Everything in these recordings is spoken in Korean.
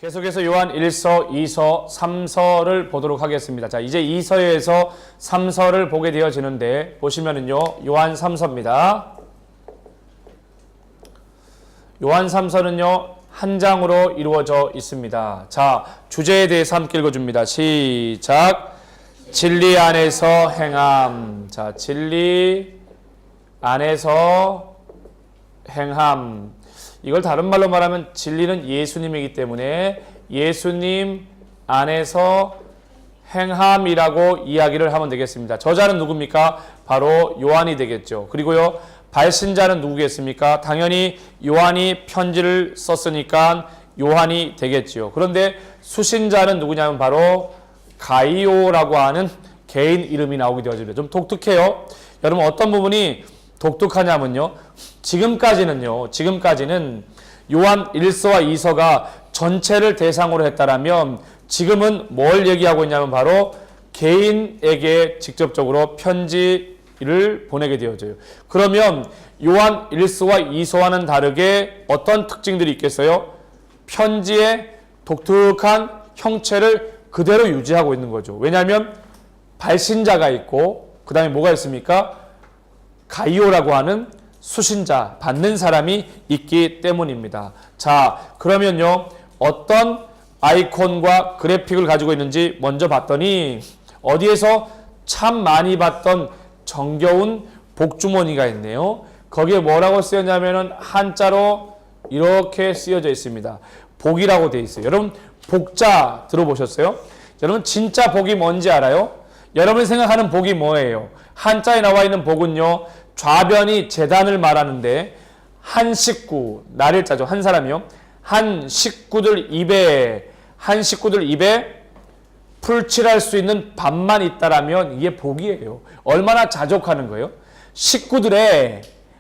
계속해서 요한 1서, 2서, 3서를 보도록 하겠습니다. 자, 이제 2서에서 3서를 보게 되어지는데 보시면은요. 요한 3서입니다. 요한 3서는요. 한 장으로 이루어져 있습니다. 자, 주제에 대해서 함께 읽어줍니다. 시작. 진리 안에서 행함. 자, 진리 안에서 행함. 이걸 다른 말로 말하면 진리는 예수님이기 때문에 예수님 안에서 행함이라고 이야기를 하면 되겠습니다. 저자는 누굽니까? 바로 요한이 되겠죠. 그리고요, 발신자는 누구겠습니까? 당연히 요한이 편지를 썼으니까 요한이 되겠지요. 그런데 수신자는 누구냐면 바로 가이오라고 하는 개인 이름이 나오게 되어집니다. 좀 독특해요. 여러분, 어떤 부분이 독특하냐면요. 지금까지는 요한 1서와 2서가 전체를 대상으로 했다라면 지금은 뭘 얘기하고 있냐면 바로 개인에게 직접적으로 편지를 보내게 되어져요. 그러면 요한 1서와 2서와는 다르게 어떤 특징들이 있겠어요? 편지의 독특한 형체를 그대로 유지하고 있는 거죠. 왜냐하면 발신자가 있고 그 다음에 뭐가 있습니까? 가이오라고 하는 수신자, 받는 사람이 있기 때문입니다. 자, 그러면요, 어떤 아이콘과 그래픽을 가지고 있는지 먼저 봤더니 어디에서 참 많이 봤던 정겨운 복주머니가 있네요. 거기에 뭐라고 쓰였냐면은 한자로 이렇게 쓰여져 있습니다. 복이라고 되어 있어요. 여러분, 복자 들어보셨어요? 여러분, 진짜 복이 뭔지 알아요? 여러분이 생각하는 복이 뭐예요? 한자에 나와 있는 복은요, 좌변이 재단을 말하는데 한 식구, 날일자죠. 한 사람이요. 한 식구들 입에 풀칠할 수 있는 밥만 있다라면 이게 복이에요. 얼마나 자족하는 거예요?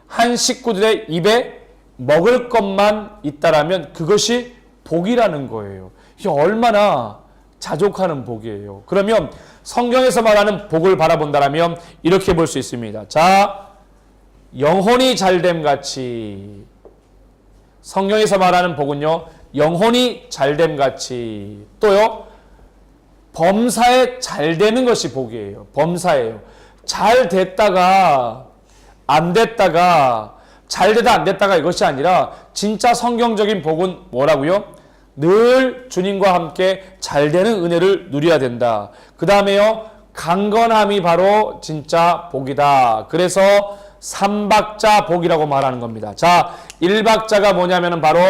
한 식구들의 입에 먹을 것만 있다라면 그것이 복이라는 거예요. 이게 얼마나 자족하는 복이에요. 그러면 성경에서 말하는 복을 바라본다라면 이렇게 볼 수 있습니다. 자, 영혼이 잘됨 같이, 성경에서 말하는 복은요, 영혼이 잘됨 같이, 또요, 범사에 잘 되는 것이 복이에요. 범사예요. 잘 됐다가 안 됐다가 잘 되다 안 됐다가 이것이 아니라 진짜 성경적인 복은 뭐라고요? 늘 주님과 함께 잘 되는 은혜를 누려야 된다. 그 다음에요, 강건함이 바로 진짜 복이다. 그래서 3박자 복이라고 말하는 겁니다. 자, 1박자가 뭐냐면은 바로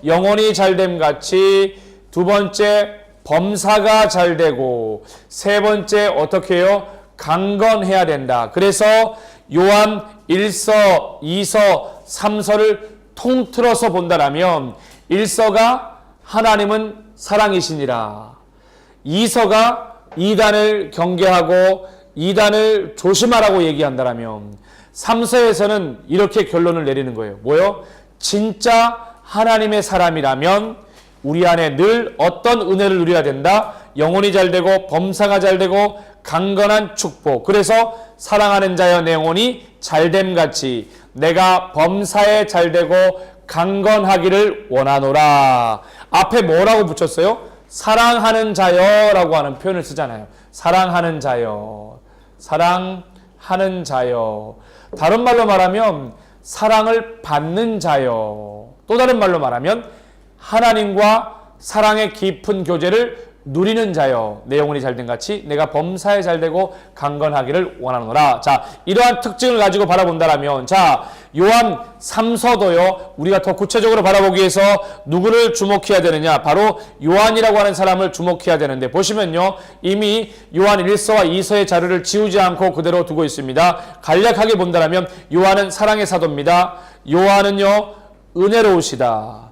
영혼이 잘됨 같이, 두 번째 범사가 잘되고, 세 번째 어떻게 해요? 강건해야 된다. 그래서 요한 1서, 2서, 3서를 통틀어서 본다라면 1서가 하나님은 사랑이시니라, 2서가 이단을 경계하고 이단을 조심하라고 얘기한다라면 3서에서는 이렇게 결론을 내리는 거예요. 뭐요? 진짜 하나님의 사람이라면 우리 안에 늘 어떤 은혜를 누려야 된다? 영혼이 잘되고 범사가 잘되고 강건한 축복. 그래서 사랑하는 자여 내 영혼이 잘됨 같이 내가 범사에 잘되고 강건하기를 원하노라. 앞에 뭐라고 붙였어요? 사랑하는 자여라고 하는 표현을 쓰잖아요. 사랑하는 자여. 사랑하는 자여. 다른 말로 말하면 사랑을 받는 자여. 또 다른 말로 말하면 하나님과 사랑의 깊은 교제를 누리는 자여. 내 영혼이 잘된 같이 내가 범사에 잘되고 강건하기를 원하노라. 자, 이러한 특징을 가지고 바라본다라면, 자, 요한 3서도요, 우리가 더 구체적으로 바라보기 위해서 누구를 주목해야 되느냐? 바로 요한이라고 하는 사람을 주목해야 되는데, 보시면요, 이미 요한 1서와 2서의 자료를 지우지 않고 그대로 두고 있습니다. 간략하게 본다라면 요한은 사랑의 사도입니다. 요한은요, 은혜로우시다.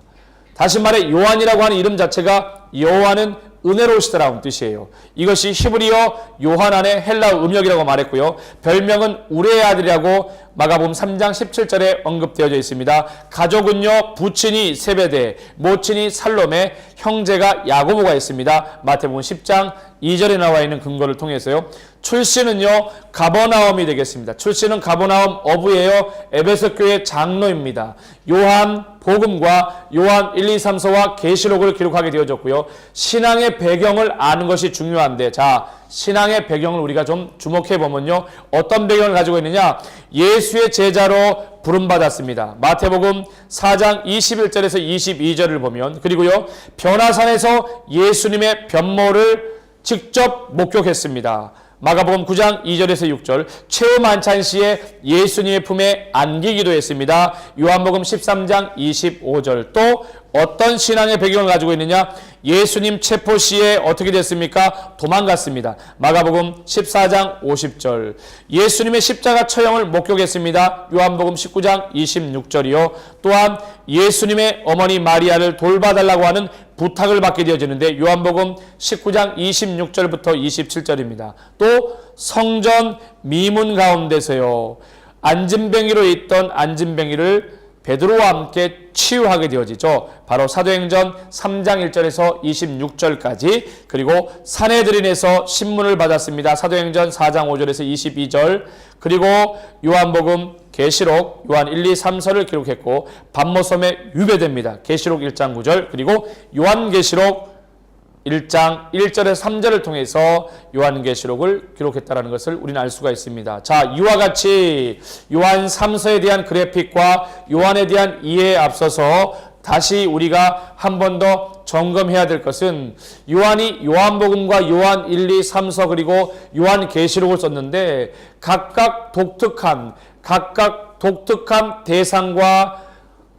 다시 말해 요한이라고 하는 이름 자체가 여호와는 은혜로우시다라는 뜻이에요. 이것이 히브리어 요한 안의 헬라어 음역이라고 말했고요. 별명은 우레의 아들이라고 마가복음 3장 17절에 언급되어져 있습니다. 가족은요, 부친이 세베대, 모친이 살로메, 형제가 야고보가 있습니다. 마태복음 10장 2절에 나와 있는 근거를 통해서요. 출신은요 가버나움이 되겠습니다. 출신은 가버나움 어부예요. 에베소 교회 장로입니다. 요한 복음과 요한 1, 2, 3서와 계시록을 기록하게 되어졌고요. 신앙의 배경을 아는 것이 중요한데, 자, 신앙의 배경을 우리가 좀 주목해 보면요, 어떤 배경을 가지고 있느냐? 예수의 제자로 부름받았습니다. 마태복음 4장 21절에서 22절을 보면, 그리고요 변화산에서 예수님의 변모를 직접 목격했습니다. 마가복음 9장 2절에서 6절 최후 만찬 시에 예수님의 품에 안기기도 했습니다. 요한복음 13장 25절 또 어떤 신앙의 배경을 가지고 있느냐? 예수님 체포 시에 어떻게 됐습니까? 도망갔습니다. 마가복음 14장 50절 예수님의 십자가 처형을 목격했습니다. 요한복음 19장 26절이요. 또한 예수님의 어머니 마리아를 돌봐달라고 하는 부탁을 받게 되어지는데 요한복음 19장 26절부터 27절입니다. 또 성전 미문 가운데서요 안진뱅이로 있던 안진뱅이를 베드로와 함께 치유하게 되어지죠. 바로 사도행전 3장 1절에서 26절까지, 그리고 산헤드린에서 신문을 받았습니다. 사도행전 4장 5절에서 22절, 그리고 요한복음, 계시록, 요한 1, 2, 3서를 기록했고 반모섬에 유배됩니다. 계시록 1장 9절, 그리고 요한계시록 1장 1절에서 3절을 통해서 요한계시록을 기록했다는 것을 우리는 알 수가 있습니다. 자, 이와 같이 요한 3서에 대한 그래픽과 요한에 대한 이해에 앞서서 다시 우리가 한 번 더 점검해야 될 것은, 요한이 요한복음과 요한 1, 2, 3서 그리고 요한계시록을 썼는데 각각 독특한 대상과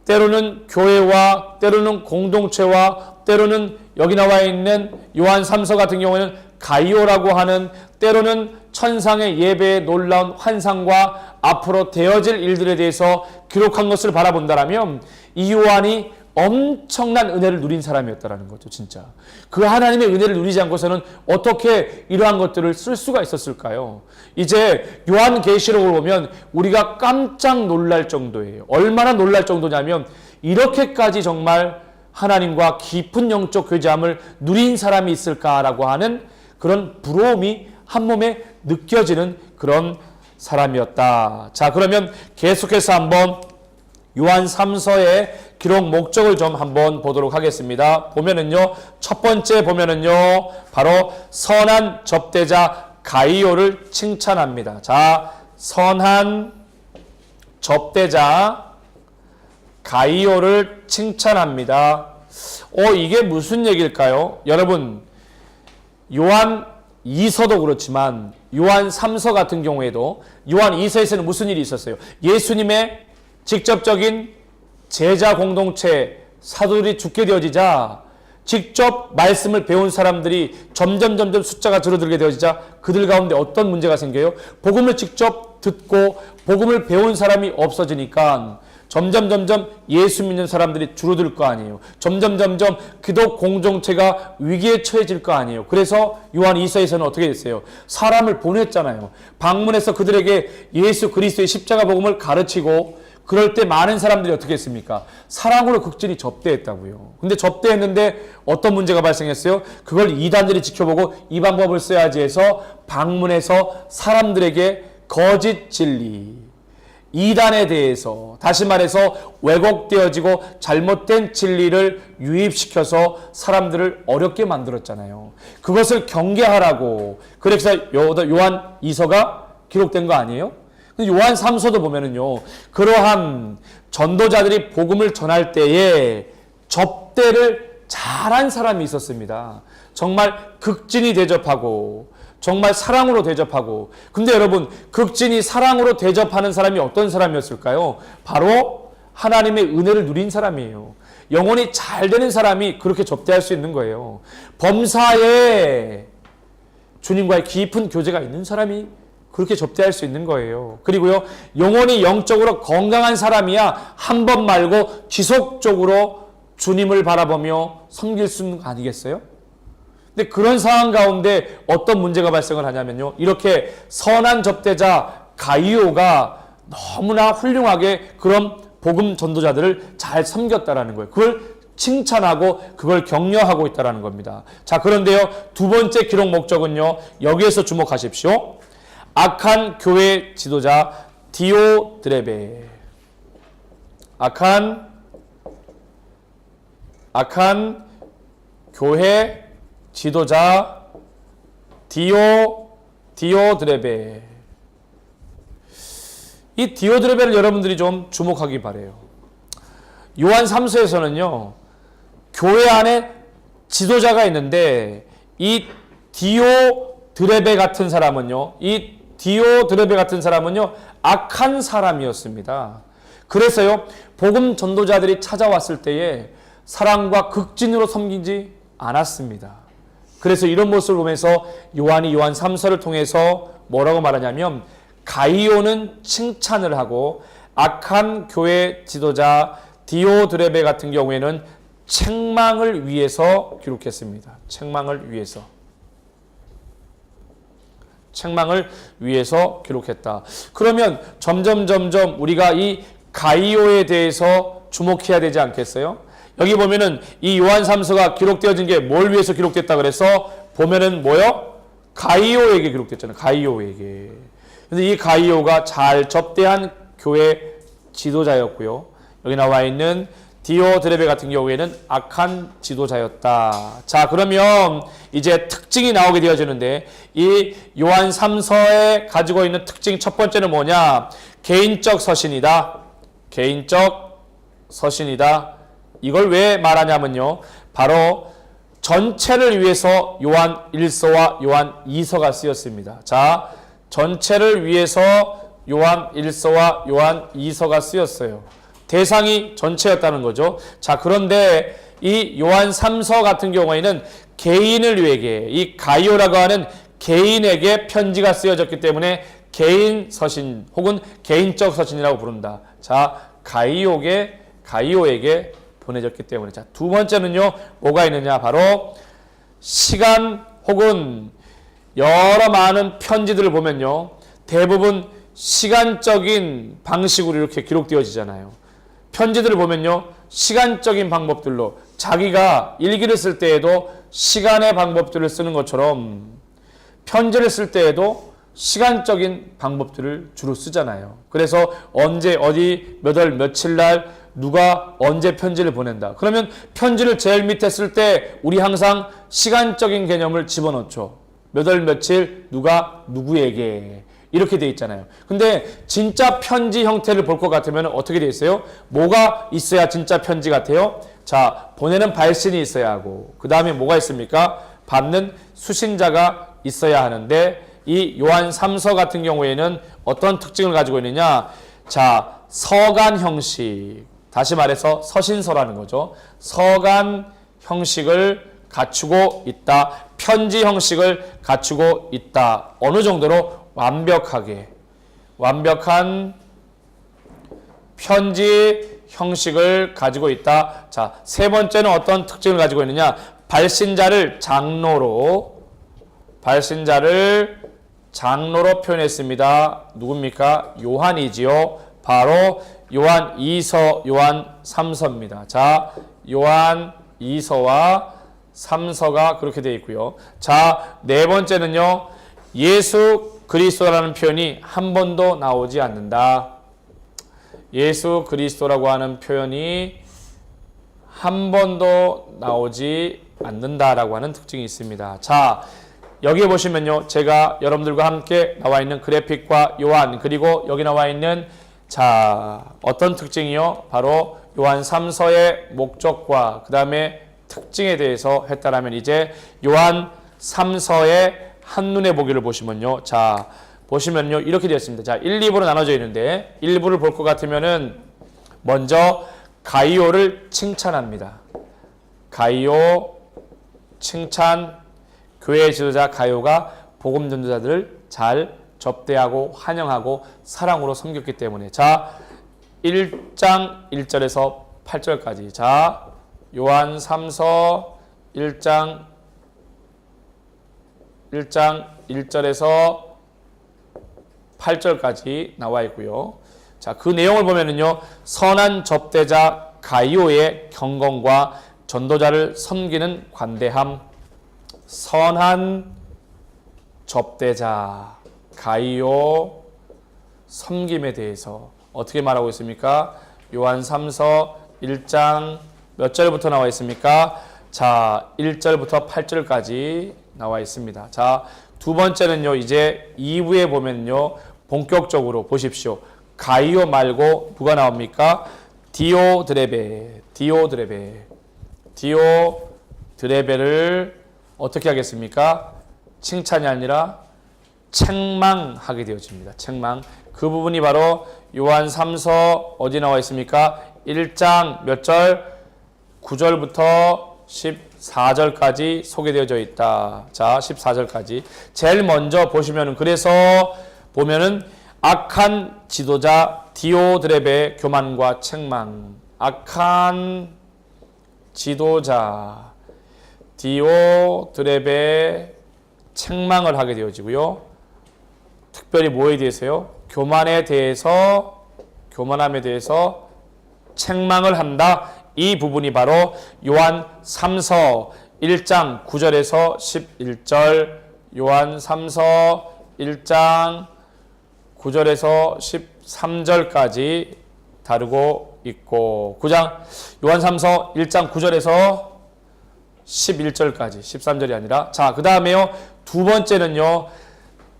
때로는 교회와 때로는 공동체와 때로는 여기 나와 있는 요한 3서 같은 경우에는 가이오라고 하는 때로는 천상의 예배의 놀라운 환상과 앞으로 되어질 일들에 대해서 기록한 것을 바라본다라면 이 요한이 엄청난 은혜를 누린 사람이었다라는 거죠. 진짜 그 하나님의 은혜를 누리지 않고서는 어떻게 이러한 것들을 쓸 수가 있었을까요? 이제 요한계시록을 보면 우리가 깜짝 놀랄 정도예요. 얼마나 놀랄 정도냐면 이렇게까지 정말 하나님과 깊은 영적 교제함을 누린 사람이 있을까라고 하는 그런 부러움이 한 몸에 느껴지는 그런 사람이었다. 자, 그러면 계속해서 한번 요한 3서의 기록 목적을 좀 한번 보도록 하겠습니다. 보면은요, 첫 번째 보면은요, 바로 선한 접대자 가이오를 칭찬합니다. 자, 선한 접대자 가이오를 칭찬합니다. 이게 무슨 얘기일까요? 여러분, 요한 2서도 그렇지만 요한 3서 같은 경우에도 요한 2서에서는 무슨 일이 있었어요? 예수님의 직접적인 제자 공동체 사도들이 죽게 되어지자 직접 말씀을 배운 사람들이 점점 숫자가 줄어들게 되어지자 그들 가운데 어떤 문제가 생겨요? 복음을 직접 듣고 복음을 배운 사람이 없어지니까 점점 예수 믿는 사람들이 줄어들 거 아니에요. 점점 기독 공동체가 위기에 처해질 거 아니에요. 그래서 요한 2서에서는 어떻게 됐어요? 사람을 보냈잖아요. 방문해서 그들에게 예수 그리스도의 십자가 복음을 가르치고, 그럴 때 많은 사람들이 어떻게 했습니까? 사랑으로 극진히 접대했다고요. 근데 접대했는데 어떤 문제가 발생했어요? 그걸 이단들이 지켜보고 이 방법을 써야지 해서 방문해서 사람들에게 거짓 진리, 이단에 대해서, 다시 말해서 왜곡되어지고 잘못된 진리를 유입시켜서 사람들을 어렵게 만들었잖아요. 그것을 경계하라고 그래서 요한 2서가 기록된 거 아니에요? 요한 3서도 보면은요, 그러한 전도자들이 복음을 전할 때에 접대를 잘한 사람이 있었습니다. 정말 극진히 대접하고 정말 사랑으로 대접하고. 근데 여러분, 극진히 사랑으로 대접하는 사람이 어떤 사람이었을까요? 바로 하나님의 은혜를 누린 사람이에요. 영혼이 잘 되는 사람이 그렇게 접대할 수 있는 거예요. 범사에 주님과의 깊은 교제가 있는 사람이 그렇게 접대할 수 있는 거예요. 그리고요, 영혼이 영적으로 건강한 사람이야 한 번 말고 지속적으로 주님을 바라보며 섬길 수 있는 거 아니겠어요? 근데 그런 상황 가운데 어떤 문제가 발생을 하냐면요, 이렇게 선한 접대자 가이오가 너무나 훌륭하게 그런 복음 전도자들을 잘 섬겼다라는 거예요. 그걸 칭찬하고 그걸 격려하고 있다라는 겁니다. 자, 그런데요, 두 번째 기록 목적은요, 여기에서 주목하십시오. 악한 교회 지도자 디오드레베. 악한 교회 지도자 디오드레베. 이 디오드레베를 여러분들이 좀 주목하기 바래요. 요한 3서에서는요, 교회 안에 지도자가 있는데 이 디오드레베 같은 사람은요, 악한 사람이었습니다. 그래서요, 복음 전도자들이 찾아왔을 때에 사랑과 극진으로 섬기지 않았습니다. 그래서 이런 모습을 보면서 요한이 요한 3서를 통해서 뭐라고 말하냐면, 가이오는 칭찬을 하고 악한 교회 지도자 디오드레베 같은 경우에는 책망을 위해서 기록했습니다. 책망을 위해서 기록했다. 그러면 점점 우리가 이 가이오에 대해서 주목해야 되지 않겠어요? 여기 보면은 이 요한 3서가 기록되어진 게 뭘 위해서 기록됐다 그래서 보면은 뭐요? 가이오에게 기록됐잖아요. 가이오에게. 근데 이 가이오가 잘 접대한 교회 지도자였고요. 여기 나와 있는 디오드레베 같은 경우에는 악한 지도자였다. 자, 그러면 이제 특징이 나오게 되어지는데, 이 요한 3서에 가지고 있는 특징 첫 번째는 뭐냐? 개인적 서신이다. 이걸 왜 말하냐면요, 바로 전체를 위해서 요한 1서와 요한 2서가 쓰였습니다. 자, 전체를 위해서 요한 1서와 요한 2서가 쓰였어요. 대상이 전체였다는 거죠. 자, 그런데 이 요한 3서 같은 경우에는 개인을 위해, 이 가이오라고 하는 개인에게 편지가 쓰여졌기 때문에 개인 서신 혹은 개인적 서신이라고 부른다. 자, 가이오에게 보내졌기 때문에. 자, 두 번째는요, 뭐가 있느냐? 바로 시간 혹은 여러 많은 편지들을 보면요, 대부분 시간적인 방식으로 이렇게 기록되어지잖아요. 편지들을 보면요, 시간적인 방법들로, 자기가 일기를 쓸 때에도 시간의 방법들을 쓰는 것처럼 편지를 쓸 때에도 시간적인 방법들을 주로 쓰잖아요. 그래서 언제 어디 몇 월 며칠 날 누가 언제 편지를 보낸다. 그러면 편지를 제일 밑에 쓸 때 우리 항상 시간적인 개념을 집어넣죠. 몇 월 며칠 누가 누구에게 이렇게 돼 있잖아요. 근데 진짜 편지 형태를 볼 것 같으면 어떻게 돼 있어요? 뭐가 있어야 진짜 편지 같아요? 자, 보내는 발신이 있어야 하고, 그 다음에 뭐가 있습니까? 받는 수신자가 있어야 하는데, 이 요한 3서 같은 경우에는 어떤 특징을 가지고 있느냐? 자, 서간 형식, 다시 말해서 서신서라는 거죠. 서간 형식을 갖추고 있다. 편지 형식을 갖추고 있다. 어느 정도로? 완벽한 편지 형식을 가지고 있다. 자, 세 번째는 어떤 특징을 가지고 있느냐? 발신자를 장로로 표현했습니다. 누굽니까? 요한이지요. 바로 요한 2서, 요한 3서입니다. 자, 요한 2서와 3서가 그렇게 되어 있고요. 자, 네 번째는요, 예수 그리스도라는 표현이 한 번도 나오지 않는다. 예수 그리스도라고 하는 표현이 한 번도 나오지 않는다라고 하는 특징이 있습니다. 자, 여기에 보시면요, 제가 여러분들과 함께 나와 있는 그래픽과 요한, 그리고 여기 나와 있는, 자, 어떤 특징이요? 바로 요한 3서의 목적과 그 다음에 특징에 대해서 했다라면, 이제 요한 3서의 한눈에 보기를 보시면요, 자, 보시면요, 이렇게 되었습니다. 자, 1, 2부로 나눠져 있는데, 1부를 볼 것 같으면은 먼저 가이오를 칭찬합니다. 가이오 칭찬. 교회 지도자 가이오가 복음 전도자들을 잘 접대하고 환영하고 사랑으로 섬겼기 때문에. 자, 1장 1절에서 8절까지. 자, 요한 3서 1장 1절에서 8절까지 나와 있고요. 자, 그 내용을 보면은요, 선한 접대자 가이오의 경건과 전도자를 섬기는 관대함. 선한 접대자 가이오 섬김에 대해서 어떻게 말하고 있습니까? 요한 3서 1장 몇 절부터 나와 있습니까? 자, 1절부터 8절까지 나와 있습니다. 자, 두 번째는요, 이제 2부에 보면요, 본격적으로 보십시오. 가이오 말고 누가 나옵니까? 디오드레베를 어떻게 하겠습니까? 칭찬이 아니라 책망하게 되어집니다. 책망. 그 부분이 바로 요한 3서 어디 나와 있습니까? 1장 몇 절? 9절부터 14절까지 소개되어져 있다. 자, 14절까지. 제일 먼저 보시면은, 그래서 보면은 악한 지도자 디오드렙의 교만과 책망. 악한 지도자 디오드렙의 책망을 하게 되어지고요. 특별히 뭐에 대해서요? 교만함에 대해서 책망을 한다. 이 부분이 바로 요한 3서 1장 9절에서 11절, 요한 3서 1장 9절에서 13절까지 다루고 있고, 요한 3서 1장 9절에서 11절까지, 13절이 아니라. 자, 그 다음에요, 두 번째는요,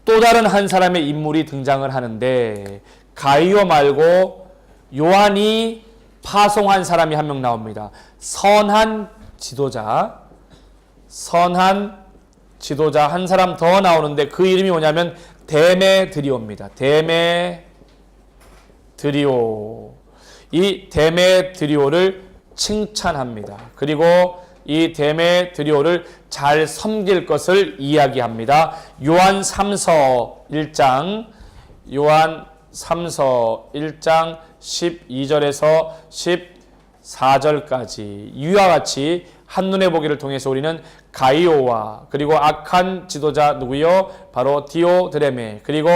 또 다른 한 사람의 인물이 등장을 하는데, 가이오 말고 요한이 파송한 사람이 한 명 나옵니다. 선한 지도자 한 사람 더 나오는데, 그 이름이 뭐냐면 데메드리오입니다. 데메드리오. 이 데메드리오를 칭찬합니다. 그리고 이 데메드리오를 잘 섬길 것을 이야기합니다. 요한 3서 1장 12절에서 14절까지 이와 같이 한눈에 보기를 통해서 우리는 가이오와, 그리고 악한 지도자 누구요? 바로 디오드레메, 그리고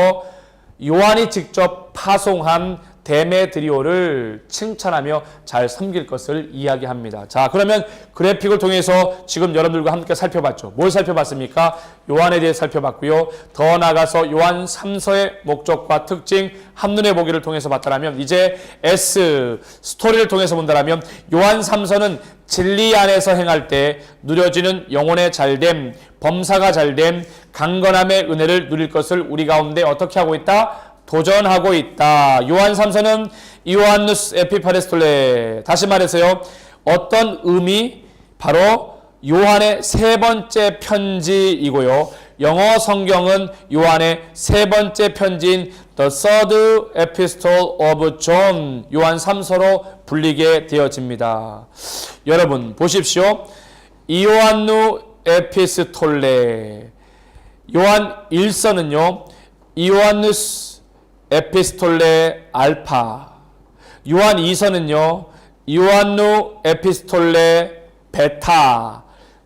요한이 직접 파송한 데메드리오를 칭찬하며 잘 섬길 것을 이야기합니다. 자, 그러면 그래픽을 통해서 지금 여러분들과 함께 살펴봤죠. 뭘 살펴봤습니까? 요한에 대해 살펴봤고요. 더 나아가서 요한 3서의 목적과 특징 한눈에 보기를 통해서 봤다면, 이제 S 스토리를 통해서 본다면, 요한 3서는 진리 안에서 행할 때 누려지는 영혼의 잘됨, 범사가 잘됨, 강건함의 은혜를 누릴 것을 우리 가운데 어떻게 하고 있다? 도전하고 있다. 요한 3서는 이오안누스 에피파레스톨레, 다시 말해서요, 어떤 의미? 바로 요한의 세 번째 편지이고요. 영어 성경은 요한의 세 번째 편지인 The Third Epistle of John, 요한 3서로 불리게 되어집니다. 여러분 보십시오. 이오안누 에피스톨레, 요한 1서는요, 이오안누스 에피스톨레 알파, 요한 2서는요, 이오안누 에피스톨레 베타,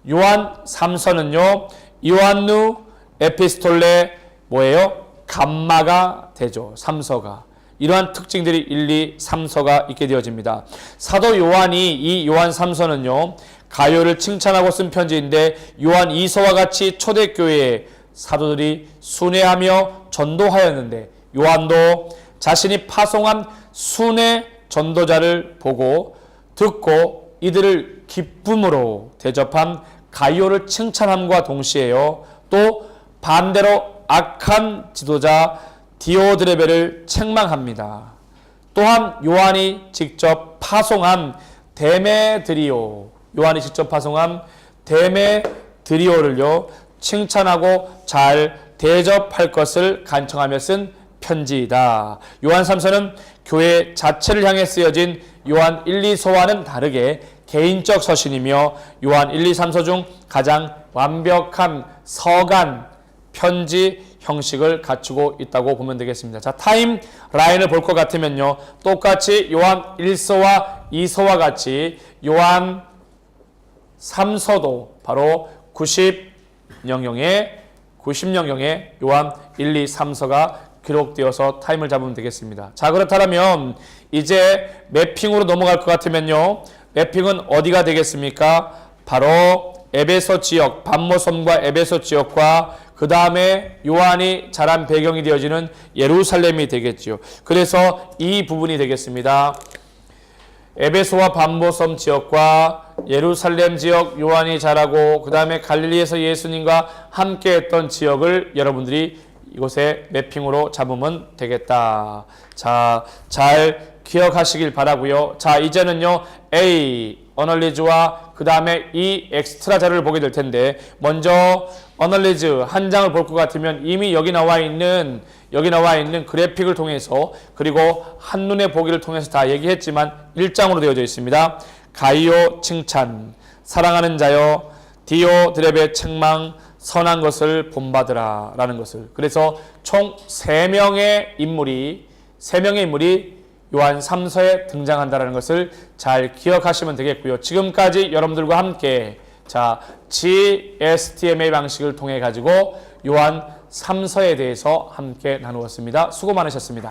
요한 3서는요, 이오안누 에피스톨레 뭐예요? 감마가 되죠. 3서가. 이러한 특징들이 1, 2, 3서가 있게 되어집니다. 사도 요한이 이 요한 3서는요, 가요를 칭찬하고 쓴 편지인데, 요한 2서와 같이 초대교회에 사도들이 순회하며 전도하였는데, 요한도 자신이 파송한 순회 전도자를 보고 듣고 이들을 기쁨으로 대접한 가이오를 칭찬함과 동시에요, 또 반대로 악한 지도자 디오드레베를 책망합니다. 또한 요한이 직접 파송한 데메드리오를요, 칭찬하고 잘 대접할 것을 간청하며 쓴 편지이다. 요한 3서는 교회 자체를 향해 쓰여진 요한 1, 2서와는 다르게 개인적 서신이며, 요한 1, 2, 3서 중 가장 완벽한 서간 편지 형식을 갖추고 있다고 보면 되겠습니다. 자, 타임 라인을 볼 것 같으면요, 똑같이 요한 1서와 2서와 같이 요한 3서도 바로 90년경에 요한 1, 2, 3서가 기록되어서 타임을 잡으면 되겠습니다. 자, 그렇다면 이제 매핑으로 넘어갈 것 같으면요, 매핑은 어디가 되겠습니까? 바로 에베소 지역, 반모섬과 에베소 지역과 그 다음에 요한이 자란 배경이 되어지는 예루살렘이 되겠지요. 그래서 이 부분이 되겠습니다. 에베소와 반모섬 지역과 예루살렘 지역, 요한이 자라고 그 다음에 갈릴리에서 예수님과 함께 했던 지역을 여러분들이 이곳에 매핑으로 잡으면 되겠다. 자, 잘 기억하시길 바라고요. 자, 이제는요, A 어널리즈와 그 다음에 이 엑스트라 자료를 보게 될 텐데, 먼저 어널리즈 한 장을 볼 것 같으면 이미 여기 나와 있는 그래픽을 통해서, 그리고 한눈에 보기를 통해서 다 얘기했지만 1장으로 되어져 있습니다. 가이오 칭찬, 사랑하는 자여, 디오드렙의 책망, 선한 것을 본받으라 라는 것을. 그래서 총 3명의 인물이 요한 3서에 등장한다는 것을 잘 기억하시면 되겠고요. 지금까지 여러분들과 함께 GSTMA 방식을 통해 가지고 요한 3서에 대해서 함께 나누었습니다. 수고 많으셨습니다.